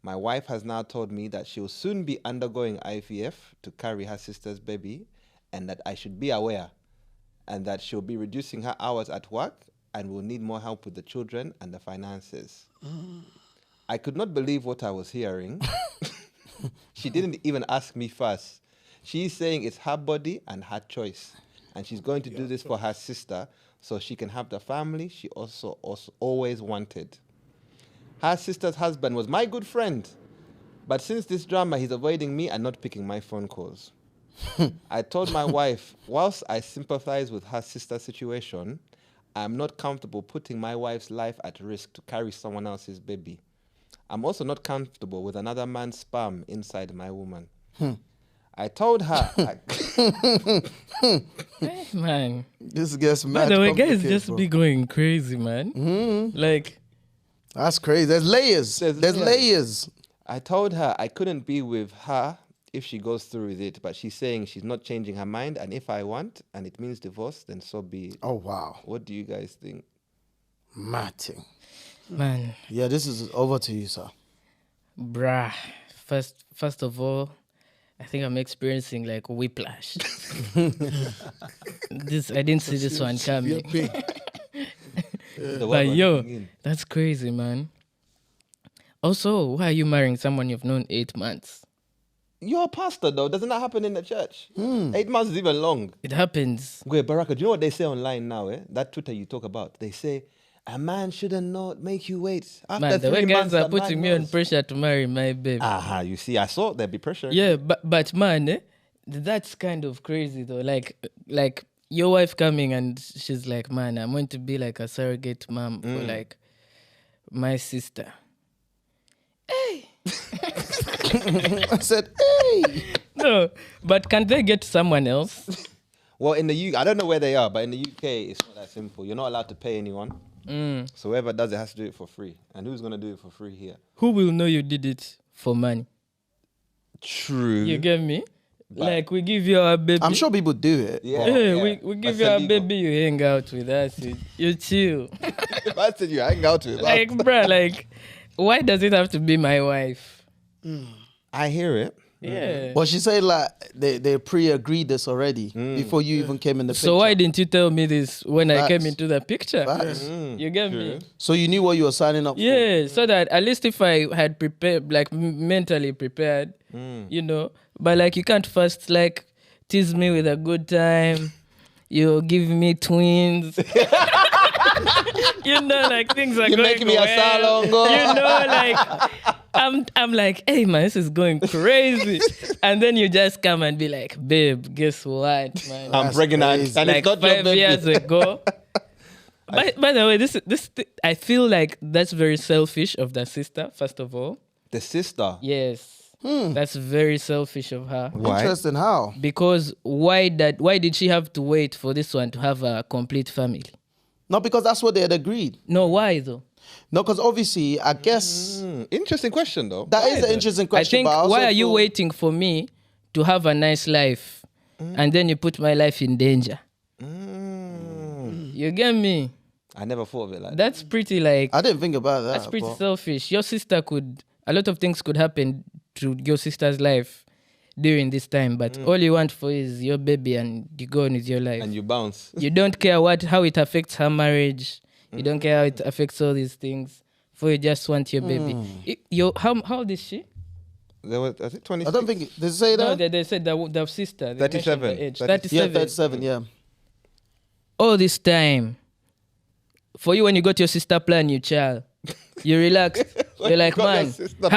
My wife has now told me that she will soon be undergoing IVF to carry her sister's baby, and that I should be aware, and that she'll be reducing her hours at work and will need more help with the children and the finances. I could not believe what I was hearing. She didn't even ask me first. She's saying it's her body and her choice, and she's going to do this for her sister so she can have the family she also always wanted. Her sister's husband was my good friend, but since this drama, he's avoiding me and not picking my phone calls. I told my wife, whilst I sympathize with her sister's situation, I'm not comfortable putting my wife's life at risk to carry someone else's baby. I'm also not comfortable with another man's sperm inside my woman. I told her... Hey, man. This gets mad. By the way, guys just be going crazy, man. Like... That's crazy. There's layers. There's layers. I told her I couldn't be with her if she goes through with it, but she's saying she's not changing her mind, and if I want, and it means divorce, then so be it. Oh, wow. What do you guys think? Matting. Man. Yeah, this is over to you, sir. Bruh. First of all, I think I'm experiencing like whiplash. I didn't see this one coming. But yo, that's crazy, man. Also, why are you marrying someone you've known 8 months? You're a pastor, though. Doesn't that happen in the church? 8 months is even long. It happens. Wait, Baraka, do you know what they say online now, That Twitter you talk about. They say, a man shouldn't not make you wait. After Man, the 3 way guys months, are putting me on pressure to marry my baby. Aha, you see, I saw there'd be pressure. Yeah, but man, that's kind of crazy, though. Like your wife coming and she's like, man, I'm going to be like a surrogate mom for like my sister. Hey. I said, hey. No, but can they get someone else? Well, in the UK, I don't know where they are, but in the UK, it's not that simple. You're not allowed to pay anyone. So whoever does it has to do it for free. And who's going to do it for free here? Who will know you did it for money? True. You get me? Like, we give you our baby. I'm sure people do it. Yeah, we give you our baby, you hang out with us. You chill. If I said you hang out with Like, bruh, like, why does it have to be my wife? I hear it. Yeah. But she said like they pre-agreed this already before you even came in the picture. So why didn't you tell me this when I came Facts. into the picture? You get True. me? So you knew what you were signing up for? Yeah, so that at least if I had prepared, like mentally prepared, you know, but like you can't first like tease me with a good time, you give me twins. You know, like things are You going make me a salon girl. You know, like I'm like, hey man, this is going crazy. And then you just come and be like, babe, guess what, man? I'm pregnant. crazy. And Like it's not your 5 baby. years ago. By the way, this I feel like that's very selfish of the sister, first of all. The sister. Yes. That's very selfish of her. Why? Interesting. How? Because why did she have to wait for this one to have a complete family? No, because that's what they had agreed. No, why though? No, because obviously, I guess Interesting question, though. that is an interesting I question. think, but I also why are you feel- waiting for me to have a nice life and then you put my life in danger? You get me? I never thought of it like that. That's pretty like, I didn't think about that. that's pretty but- selfish. Your sister a lot of things could happen to your sister's life during this time, but all you want for is your baby and you go on with your life. And you bounce. You don't care how it affects her marriage. You don't care how it affects all these things. For you just want your baby. How old is she? There was, I think 26. I don't think did they say No, that. they said the sister. They mentioned 37. the age. 37. Yeah, 37. Yeah. All this time. For you, when you got your sister plan, you child. You relaxed. You're like, got your man, sister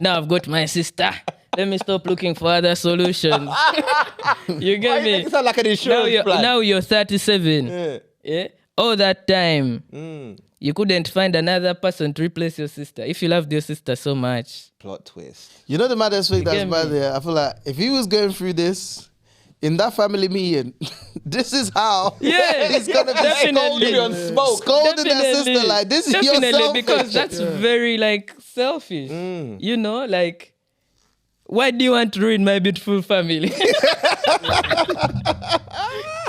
now I've got my sister. Let me stop looking for other solutions. You get me? It sound like an insurance plan. Now you're 37. Yeah. All that time, you couldn't find another person to replace your sister. If you loved your sister so much. Plot twist. You know the maddest thing that's get bad me? there? I feel like if he was going through this in that family meeting, this is how he's gonna be Definitely. scolding their sister like this is Definitely, yourself. because that's very like selfish. You know, like, why do you want to ruin my beautiful family?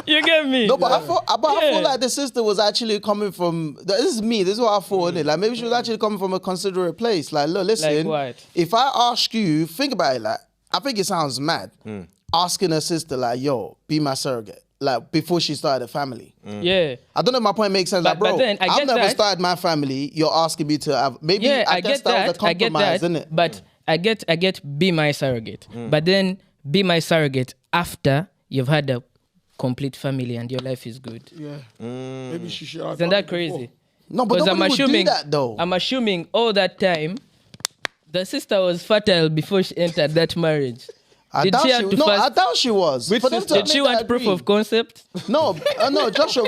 You get me? No, but I feel like the sister was actually coming from. This is me. This is what I thought. Innit? Like maybe she was actually coming from a considerate place. Like, look, listen. Like what? If I ask you, think about it. Like, I think it sounds mad. Asking her sister, like, yo, be my surrogate. Like before she started a family. Yeah. I don't know if my point makes sense. But- Like, bro, but then I I've get never that. started my family. You're asking me to have. Maybe Yeah, I guess that was a I get compromise, that. isn't it? But I get be my surrogate. But then be my surrogate after you've had a complete family and your life is good. Yeah. Maybe she should have Isn't done that it before. crazy? No, but Because nobody would do that though. I'm assuming all that time the sister was fertile before she entered that marriage. I doubt she was. Which For them to sister? Did she admit want that, proof agree. of concept? No, no, Joshua.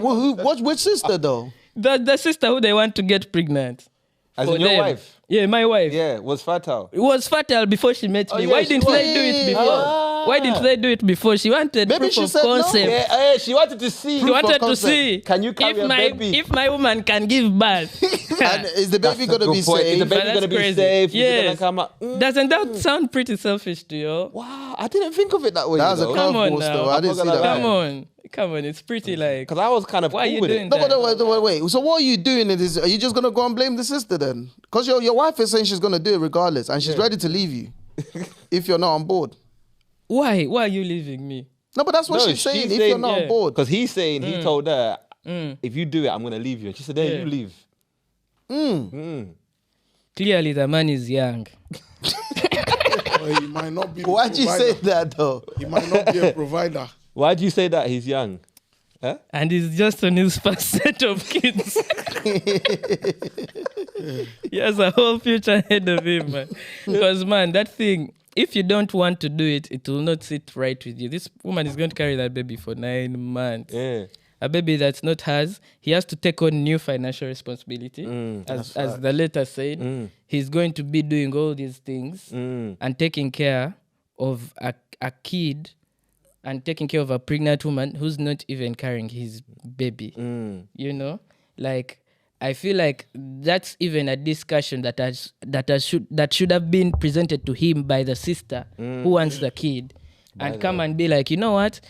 Which sister though? The sister who they want to get pregnant. As For in your them. wife? Yeah, my wife. Yeah, was fertile. It was fertile before she met me. yeah, Why she didn't was. they do it before? Why didn't they do it before? She wanted Maybe proof she of said no. concept. Yeah, she wanted to see. She wanted to concept. see Can you carry if a my baby? if my woman can give birth. And is the baby gonna be Is the safe? baby That's gonna be crazy. safe? Is it gonna Yes. come out? Doesn't that sound pretty selfish to you? Wow, I didn't think of it that way. That was a Come on curveball now. still. I didn't see that. Come on, it's pretty like. Because I was kind of Why are cool you with doing it. that? No, wait. So what are you doing? Are you just gonna go and blame the sister then? Because your wife is saying she's gonna do it regardless, and she's ready to leave you if you're not on board. Why? Why are you leaving me? No, but that's what No, she's saying. she's If you're not saying- on board, Because he's saying he told her, if you do it, I'm gonna leave you. And she said, "Hey, Yeah. you leave." Clearly, the man is young. Well, he might not be. the why'd you say provider. that though? He might not be a provider. Why do you say that? He's young. Huh? And he's just on his first set of kids. He has a whole future ahead of him, man. Because, man, that thing, if you don't want to do it, it will not sit right with you. This woman is going to carry that baby for 9 months. Yeah. A baby that's not hers, he has to take on new financial responsibility. As the letter said, he's going to be doing all these things and taking care of a kid and taking care of a pregnant woman who's not even carrying his baby. You know? Like, I feel like that's even a discussion that should have been presented to him by the sister who wants the kid. And come and be like, you know what?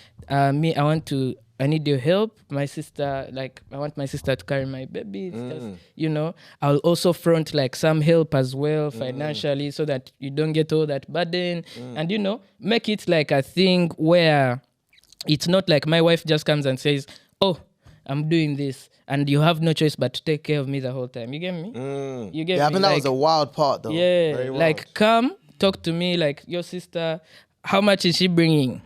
I need your help. My sister, I want my sister to carry my baby. It's just, I'll also front like some help as well financially so that you don't get all that burden. And, make it like a thing where it's not like my wife just comes and says, oh, I'm doing this. And you have no choice but to take care of me the whole time. You get me? You get me? I think that was a wild part though. Yeah, Very wild. like come, talk to me like your sister. How much is she bringing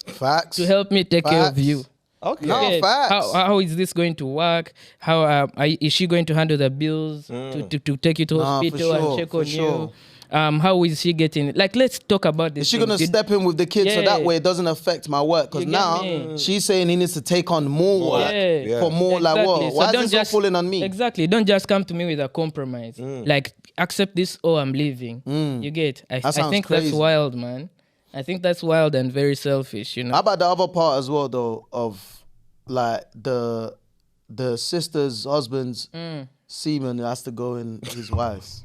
Facts. to help me take care of Facts. you? Okay. No, Yeah, facts. How is this going to work? How is she going to handle the bills to take you to for hospital sure, and check for on sure. you? How is she getting? Like, let's talk about this. Is she gonna step in with the kids so that way it doesn't affect my work? Because You get now me? she's saying he needs to take on more work for more. Like Exactly. what? So Why don't is this all falling on me? Exactly. Don't just come to me with a compromise. Like, accept this or I'm leaving. You get? I sounds think crazy. that's wild, man. I think that's wild and very selfish, How about the other part as well though of like the sister's husband's semen has to go in his wife's?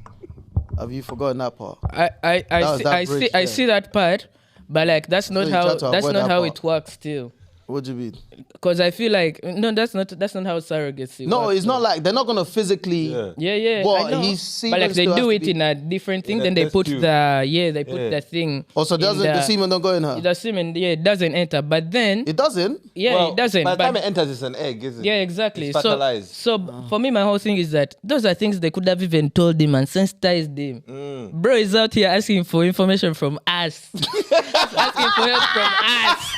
Have you forgotten that part? I see that part, but like that's not you how try to avoid that part. it works still. What do you mean? Because I feel like no, that's not how surrogacy. No, works, it's not like they're not gonna physically. Yeah. But I know. his semen But like they still has do to it be- in a different thing. In a Then they test put tube. the thing. Also, in doesn't the semen don't go in her? The semen, it doesn't enter. But then It doesn't. it doesn't. By the but time it enters, it's an egg, isn't it? yeah, exactly. It's fertilized. So for me, my whole thing is that those are things they could have even told him and sensitized him. Bro is out here asking for information from us. Asking for help from us.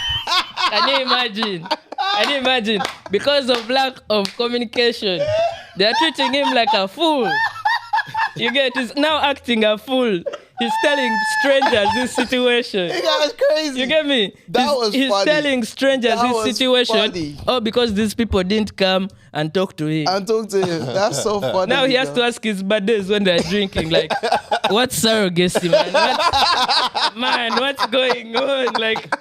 Can you imagine? Because of lack of communication, they are treating him like a fool. You get? He's now acting a fool. He's telling strangers this situation. That was crazy. You get me? He's funny. telling strangers That his was situation. funny. Oh, because these people didn't come and talk to him. And talk to him. That's so funny. Now he has to ask his buddies when they're drinking, like, what's surrogacy, man? What's going on? Like,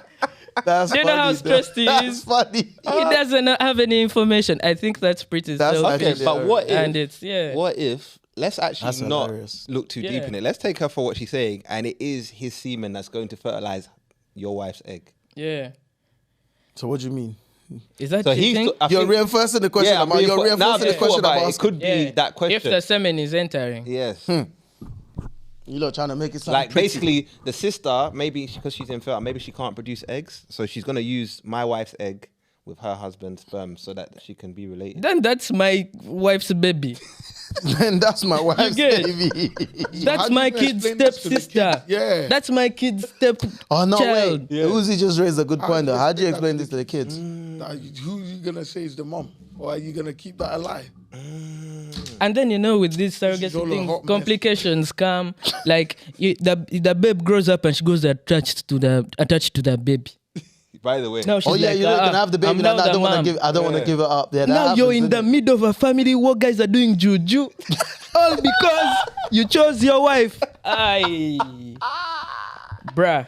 That's do you know how funny, stressed he That's is? funny. He doesn't have any information. I think that's pretty That's selfish. actually But what if? And it's, yeah. What if? Let's actually That's not hilarious. look too deep Yeah. in it. Let's take her for what she's saying, and it is his semen that's going to fertilize your wife's egg. Yeah. So what do you mean? Is that So cheating? You're reinforcing the question. Yeah, You're reinforcing the question about about it. It could be Yeah. that question. If the semen is entering. Yes. You lot trying to make it sound Like pretty. basically, the sister, maybe because she's infertile, maybe she can't produce eggs, so she's gonna use my wife's egg with her husband's sperm so that she can be related. Then that's my wife's baby. Then that's my wife's get it? baby. That's do my you kid's explain this to the stepsister. kid? Yeah. That's my kid's step Oh no, child. wait. Uzi just raised a good point though. How do you explain this to the kids? Now, who you gonna say is the mom, or are you gonna keep that alive? And then, you know, with these is all surrogacy a things, hot mess. complications come. Like the babe grows up and she goes attached to the baby. By the way, Now she's Oh yeah, like, you're not gonna have the baby. I'm Now, now I the don't want mom. to give. I don't want to give it up. Yeah, that Now you're happens, in the innit? middle of a family where guys are doing juju. All because you chose your wife. Aye. Bruh.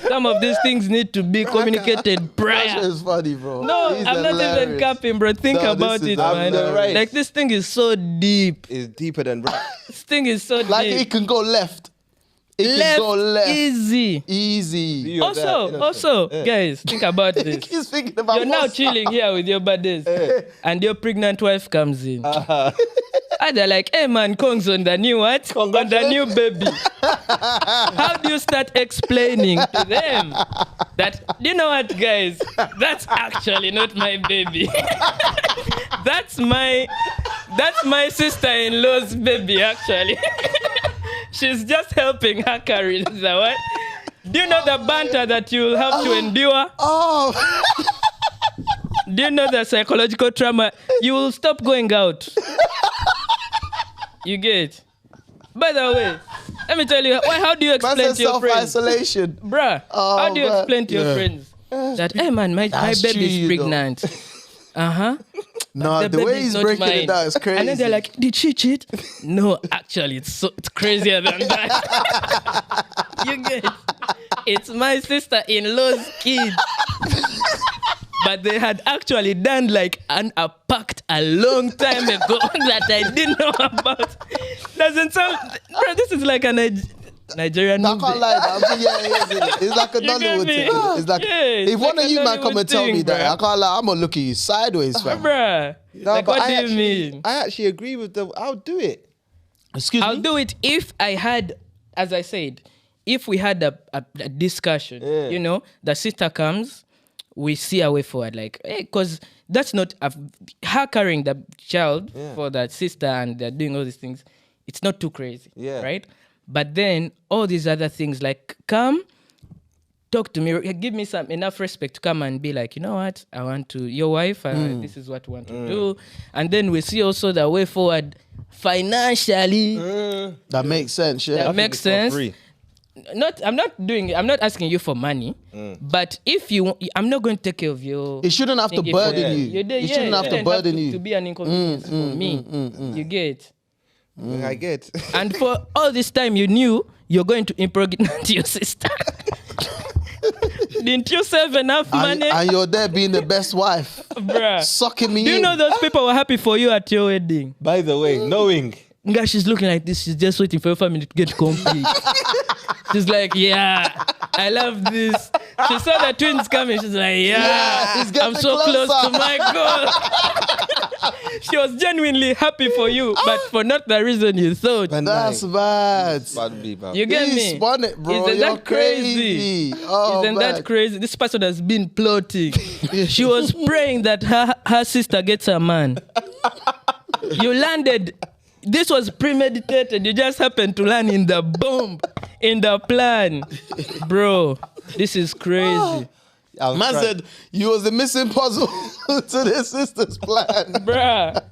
Some of these things need to be communicated That prior. is funny, bro. No, He's I'm not even hilarious. capping, bro. Think No, about this is it, man. hilarious. Like, this thing is so deep. it's deeper than rap. This thing is so Like deep. it can go left. It left, can go left. easy. Easy. You're that innocent. Also, Yeah. guys, think about this. He's thinking about You're now what's- chilling here with your buddies, and your pregnant wife comes in. And they're like, hey man, Kong's on the new what? On the new baby. How do you start explaining to them that, you know what, guys? That's actually not my baby. That's my sister-in-law's baby, actually. She's just helping her carry the what? Do you know the banter that you'll have to endure? Oh, Do you know the psychological trauma? You will stop going out. You get? By the way, let me tell you, how do you explain that's to your friends? self-isolation. Bruh, Oh, how do you man. explain to your friends that, hey man, my That's baby's true, pregnant? Uh-huh. No, the way baby's he's not breaking mine. it down is crazy. And then they're like, did she cheat? No, actually, it's crazier than that. You get? It's my sister-in-law's kid. But they had actually done like a pact a long time ago that I didn't know about. Doesn't sound, bro, this is like a Nigerian I movie. can't lie. I'm saying, yeah, it is. It's like a You get Nollywood me? thing. It's like Yeah, it's if one like of a you man come Nollywood and tell me thing, that, bruh. I can't lie. I'm gonna look at you sideways, fam. Bruh. No, Like, but what do you mean? I actually agree with I'll do it. Excuse I'll me. do it if I had, as I said, if we had a discussion, Yeah. you know, the sister comes, we see a way forward. Like, hey, because that's not her carrying the child for that sister and they're doing all these things. It's not too crazy, right? But then all these other things, like, come, talk to me, give me enough respect to come and be like, you know what, I want to, your wife, this is what we want to do. And then we see also the way forward financially. That makes sense. Yeah. That makes sense. I'm not asking you for money, but if you, I'm not going to take care of you. It shouldn't have to Thinking burden for- you. It It shouldn't have to burden you. To be an inconvenience for me. You get? I get. And for all this time, you knew you're going to impregnate your sister. Didn't you save enough money? And you're there being the best wife, Bruh. sucking me Do you in. know those people were happy for you at your wedding? By the way, knowing. Guys, she's looking like this. She's just waiting for your family to get complete. She's like, yeah, I love this. She saw the twins coming. She's like, yeah, it's getting I'm so close closer. to my goal. She was genuinely happy for you, but for not the reason you thought. That's bad. You get He me? spun it, bro. Isn't You're that crazy? Oh, Isn't man. that crazy? This person has been plotting. She was praying that her sister gets a man. You landed. This was premeditated. You just happened to land in the bomb, in the plan. Bro, this is crazy. Man said you was the missing puzzle to their sister's plan. Bruh.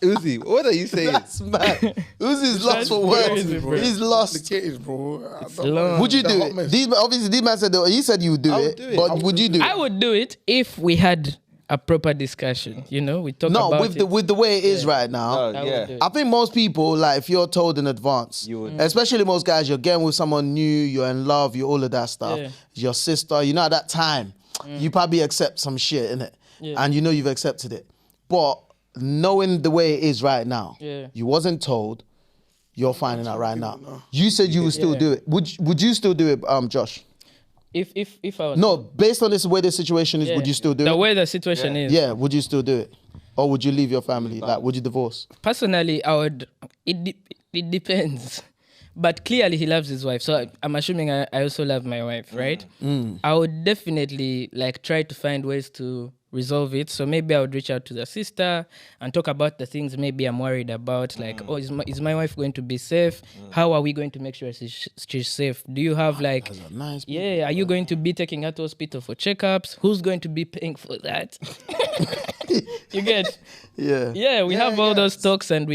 Uzi, what are you saying? That's mad. Uzi's lost for crazy, words. bro. He's lost. Complicated, bro. long. Would you do hot it? mess. Obviously, this man said he said you would do I it. would do it. But would you do it? I would do it if we had a proper discussion. You know, we talk No, about with it. with the way it is right now. Oh, I would yeah. do it. I think most people, like, if you're told in advance, You would. especially most guys, you're getting with someone new, you're in love, you're all of that stuff. Yeah. Your sister, at that time, you probably accept some shit, innit? Yeah. And you've accepted it. But knowing the way it is right now, Yeah. you wasn't told, you're finding out right now. You said you would still do it. Would you still do it, Josh? If I was No, based on this way the situation is, Yeah. would you still do the it? way the situation is. Yeah, would you still do it? Or would you leave your family? Like, would you divorce? Personally, I would. It depends. But clearly, he loves his wife. So I'm assuming I also love my wife, right? I would definitely try to find ways to resolve it. So maybe I would reach out to the sister and talk about the things maybe I'm worried about. Like, is my wife going to be safe? How are we going to make sure she's safe? Do you have That's a nice are you going to be taking her to hospital for checkups? Who's going to be paying for that? You get? Yeah, we have all those talks and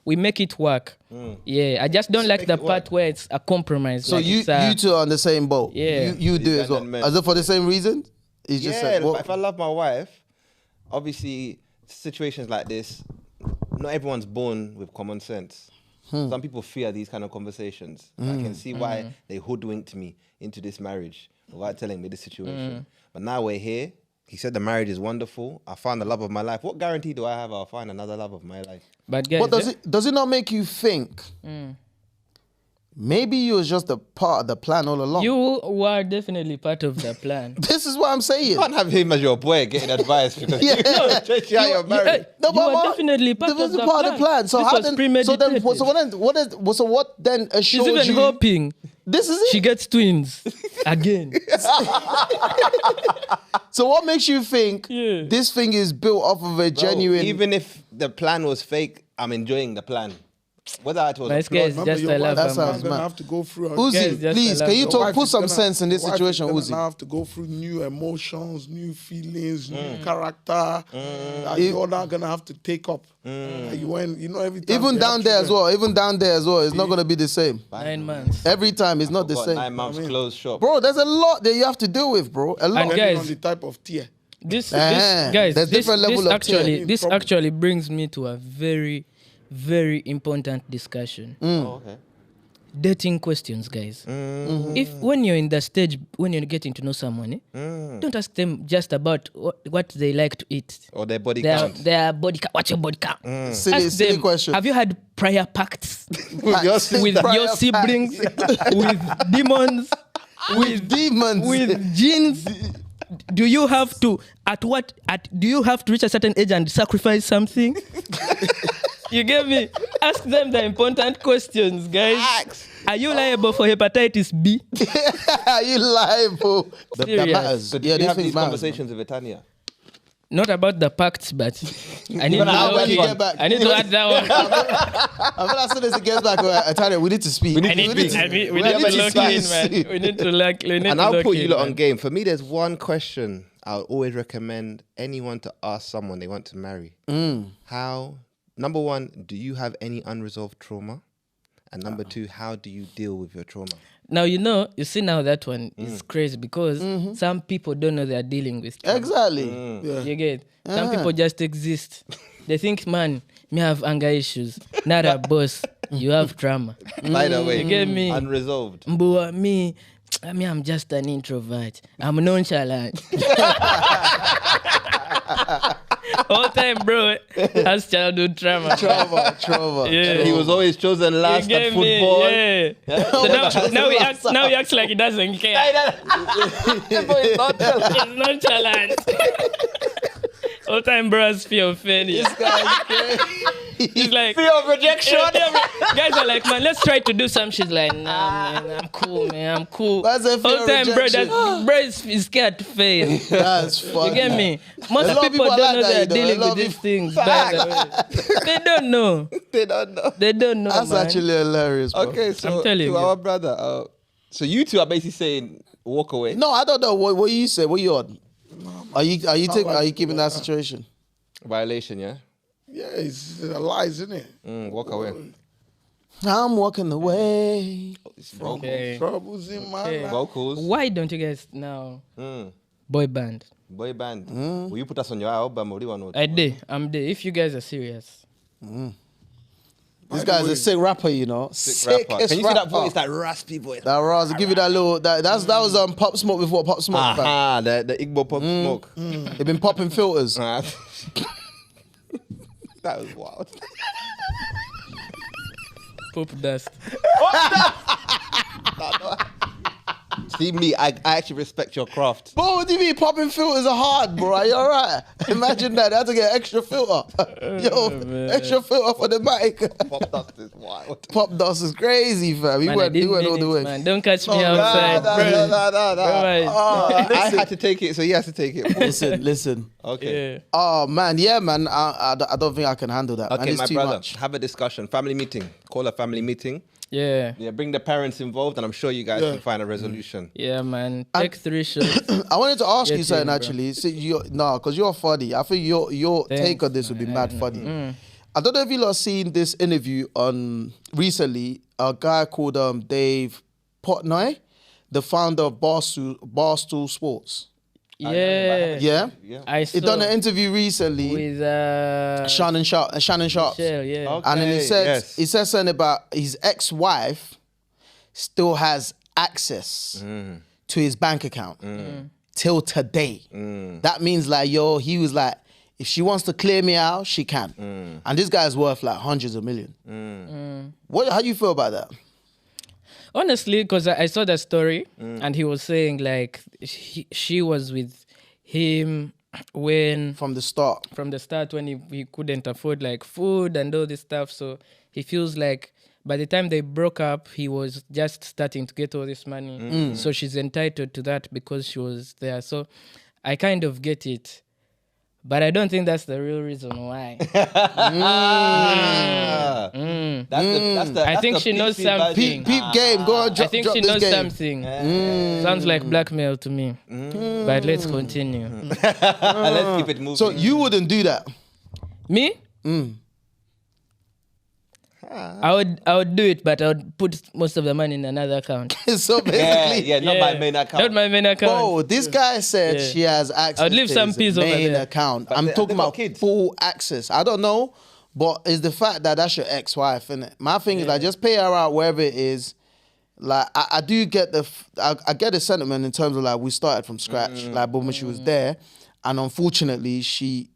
we make it work. Yeah, I just don't like the part where it's a compromise. So like you two are on the same boat. Yeah. You do as well. men. As if for the same reason? He's just said, if I love my wife, obviously situations like this, not everyone's born with common sense. Some people fear these kind of conversations. I can see why they hoodwinked me into this marriage without telling me the situation. But now we're here. He said the marriage is wonderful. I found the love of my life. What guarantee do I have I'll find another love of my life? But guys, But does it not make you think maybe you was just a part of the plan all along? you were definitely part of the plan. This is what I'm saying. You can't have him as your boy getting advice because Yeah. you stretch out your marriage. No, You are definitely part this of is the part of the plan. So This how was then? premeditated. What then She's assured even you? hoping This is it. she gets twins again. So what makes you think Yeah. this thing is built off of a Bro, genuine? even if the plan was fake, I'm enjoying the plan. Whether it was Nice a plot, guys, just your I love wife That is her, sounds man. gonna mad. have to go through. Uzi, Guys, just please, I can love you her. talk? Put some sense in this situation, Your wife is Uzi. gonna have to go through new emotions, new feelings, new character. That you're not gonna have to take up. Every time Even they down have there as children, well. Even down there as well. It's not gonna be the same. 9 months. Every time, it's not the got same. 9 months closed shop. Bro, there's a lot that you have to deal with, bro. A lot. And depending guys- on the type of tear. This Uh-huh. guys, There's this, different level this of actually care. this actually brings me to a very, very important discussion. Oh, okay. Dating questions, guys. If when you're in the stage when you're getting to know someone, don't ask them just about what they like to eat. Or their body Their count. body count. What's your body count? Silly, Ask silly them, question. have you had prior pacts With your with Prior your pacts. siblings, with demons, with Demons. with genes? Do you have to do you have to reach a certain age and sacrifice something? You get me? Ask them the important questions, guys. Are you liable for hepatitis B? Are you liable? That Serious. matters. So do Yeah, you this have thing these matters. conversations with Tanya? Not about the pacts, but I need to Now when lock you in. get back- I need to add that one. I mean, as soon as it gets back, Tanya, we need to speak. We need to lock in, man. We need to lock. We need And to I'll lock put you in, lot man. on game. For me, there's one question I'll always recommend anyone to ask someone they want to marry. Number one, do you have any unresolved trauma? And number two, how do you deal with your trauma? Now you see now that one is crazy because some people don't know they're dealing with trauma. Exactly. You get? Some people just exist. They think, man, me have anger issues. Not a boss. You have trauma. By the way, You get me? unresolved. Mbua, me, I'm just an introvert. I'm nonchalant. All time, bro, has childhood trauma. Trauma. Yeah. He was always chosen You last at get me? football. Yeah. So now he acts like he doesn't care. He's nonchalant. All time, bro, has fear of failure. He's like, Fear of rejection. guys are like, man, let's try to do some shit. Like, nah, man, I'm cool, man, I'm cool. That's a fear All of time, bro, rejection. bro is scared to fail. That's funny. You get me? A Most lot of people people don't like know that, they're you know. A dealing lot with of these things. By the way. They don't know. They don't know. They don't know. That's man. actually hilarious, bro. Okay, so I'm telling to you. our brother, so you two are basically saying walk away. No, I don't know. What you say? What you on? Are you keeping that situation? Violation, yeah? Yeah, it's lies, isn't it? Walk away. I'm walking away. Okay. Troubles in my life. Vocals. Why don't you guys now? Boy band. Boy band. Will you put us on your album or do you want to? I'm there. If you guys are serious. This guy's a sick rapper, you know. Sick rapper. Can you see that voice, that raspy voice? That Raz, give you that little. That was Pop Smoke before Pop Smoke. Aha, the Igbo Pop Smoke. They've been popping filters. That was wild. Poop dust. See me, I actually respect your craft. Bro, what do you mean popping filters are hard, bro? Are you alright? Imagine that. They had to get extra filter. Extra filter for the mic. Pop dust is wild. Pop dust is crazy, fam. He went all the way. Man. Don't catch me outside. I had to take it, so he has to take it. Listen. Okay. Yeah. Oh, man. Yeah, man. I don't think I can handle that. Okay, man. It's my too brother, much. have a discussion. Family meeting. Call a family meeting. Yeah. Yeah, bring the parents involved, and I'm sure you guys can find a resolution. Yeah, man. Take 3 shots. I wanted to ask you Get something in, bro. actually. Because you're funny. I think your take on this would be mad funny. I don't know if you lot seen this interview on recently. A guy called Dave Portnoy, the founder of Barstool Sports. Yeah. Yeah, I saw he done an interview recently with Shannon Sharp. Michelle, yeah. Okay. And then he yes. said something about his ex-wife still has access to his bank account till today. That means like, he was like, if she wants to clear me out, she can. And this guy's worth like hundreds of millions. How do you feel about that? Honestly, because I saw that story and he was saying like she was with him when From the start. when he couldn't afford like food and all this stuff. So he feels like by the time they broke up, he was just starting to get all this money. So she's entitled to that because she was there. So I kind of get it. But I don't think that's the real reason why. I think she knows something. Peep game, go on, I think she knows something. Sounds like blackmail to me. But let's continue. Let's keep it moving. So you wouldn't do that? Me? I would do it, but I would put most of the money in another account. So basically, not my main account. Not my main account. bro, this guy said she has access I'd leave to some his piece over main there. account. But I'm they talking got about kids. full access. I don't know, but it's the fact that that's your ex-wife, innit? My thing is like, just pay her out wherever it is. Like I do get I get the sentiment in terms of like we started from scratch, like but when she was there, and unfortunately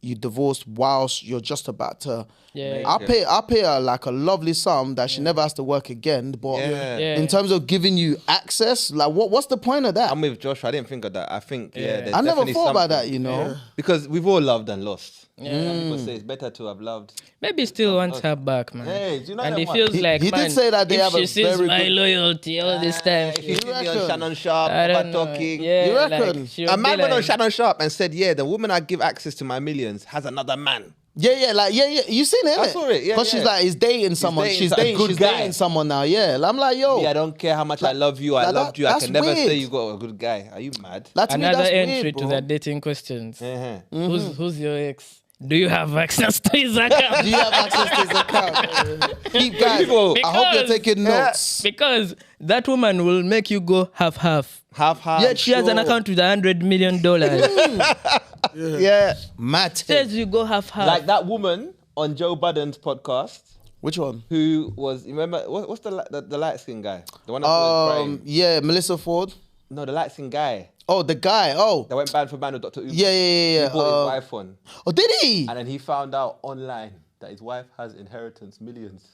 you divorced whilst you're just about to. Yeah. I'll pay her like a lovely sum that she never has to work again. But in terms of giving you access, like what's the point of that? I'm with Joshua. I didn't think of that. I think there's I never definitely thought about that, something. you know. Because we've all loved and lost. Some people say it's better to have loved. Maybe he still wants her back, man. Hey, do you know and that he one? feels like, he man, did say that they if have she a sees very my good- loyalty all this time, If you see me on reckon? Shannon Sharp, I don't about know. talking. Yeah, You reckon? Like, she would A man be went on like, Shannon Sharp and said, yeah, the woman I give access to my millions has another man. Yeah. You seen it? I saw it, yeah, Because she's yeah. like, he's dating someone. dating She's a dating. good She's guy. dating someone now. Yeah. I'm like, yo. Yeah, I don't care how much I love you, I like loved that- you. I that's can never weird. say you got a good guy. Are you mad? That to me, another that's entry weird, to bro. the dating questions. Uh-huh. Who's your ex? Do you have access to his account? Do you have access to his account? Keep guys. People. I hope you're Because- taking notes. Because that woman will make you go half-half. Half. Yet she has an account with $100 million. Yeah. Matt. Says you go half-half. Like that woman on Joe Budden's podcast Which one? who was, you remember, what's the light skin guy? The one that was crying. Yeah, Melissa Ford. No, the light skin guy Oh, the guy. Oh, that went bad for man with Dr. Uber. yeah. He brought his wife on. Oh, did he? And then he found out online that his wife has inheritance, millions.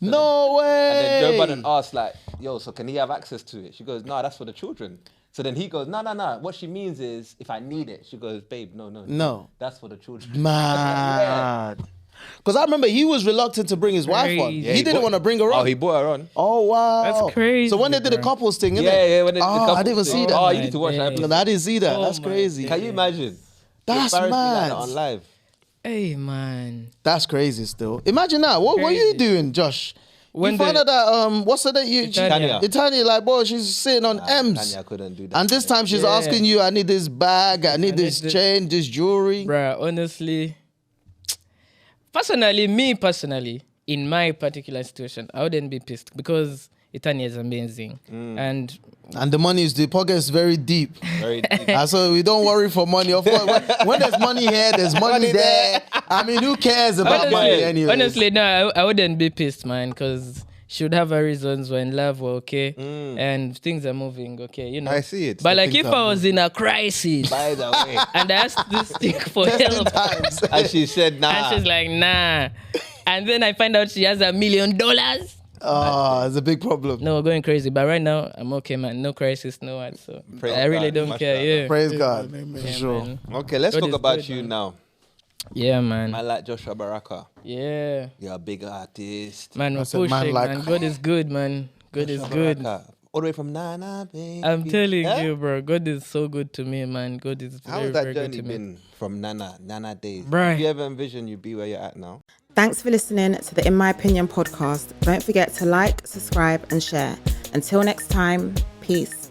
No way. And then Joe Budden asked like, yo, so can he have access to it? She goes, no, that's for the children. So then he goes, no. What she means is, if I need it. She goes, babe, no. That's for the children. Mad. Because I remember he was reluctant to bring his wife on. Crazy. He didn't want to bring her on. Oh, he brought her on. Oh, wow. That's crazy, So when they did the bro. couples thing, innit? Yeah, when they did the Oh, I couple didn't even thing. see that. Oh, you need to watch that days. episode. No, I didn't see that. Oh That's my crazy. Can you imagine? That's Embarrassing like mad. that on live. Hey, man. That's crazy still. Imagine that. What were you Crazy. doing, Josh? When you found the- out that, what's her name? Tanya. Tanya, like, boy, she's sitting on M's. Tanya couldn't do that. And this time she's Yeah. asking you, I need this bag, I need need this this- chain, this jewelry. Bruh, honestly. Personally, in my particular situation, I wouldn't be pissed because Itania is amazing. And the the pocket is very deep. Very deep. And so we don't worry for money. Of course, when there's money here, there's money there. I mean, who cares about money anyway? Honestly, no, I wouldn't be pissed, man, because she would have her reasons when love were okay and things are moving okay, you know. I see it. But like if I was in a crisis, By the way, and I asked this thing for help, and she said nah, and she's like nah, and then I find out she has $1 million. Oh, it's a big problem. No, we're going crazy. But right now, I'm okay, man. No crisis, no what. So I really don't care. Yeah. Praise God. Yeah, Sure. man. Okay, let's God talk is about good, you man. now. Yeah, man. I like Joshua Baraka. Yeah. You're a big artist. Man, we're That's a man pushing, like- man. God is good, man. God is good. Baraka. All the way from Nana, baby. I'm telling Huh? you, bro. God is so good to me, man. God is How very, has that very good journey to me. been from Nana days? Right. Have you ever envisioned you'd be where you're at now? Thanks for listening to the In My Opinion podcast. Don't forget to like, subscribe, and share. Until next time, peace.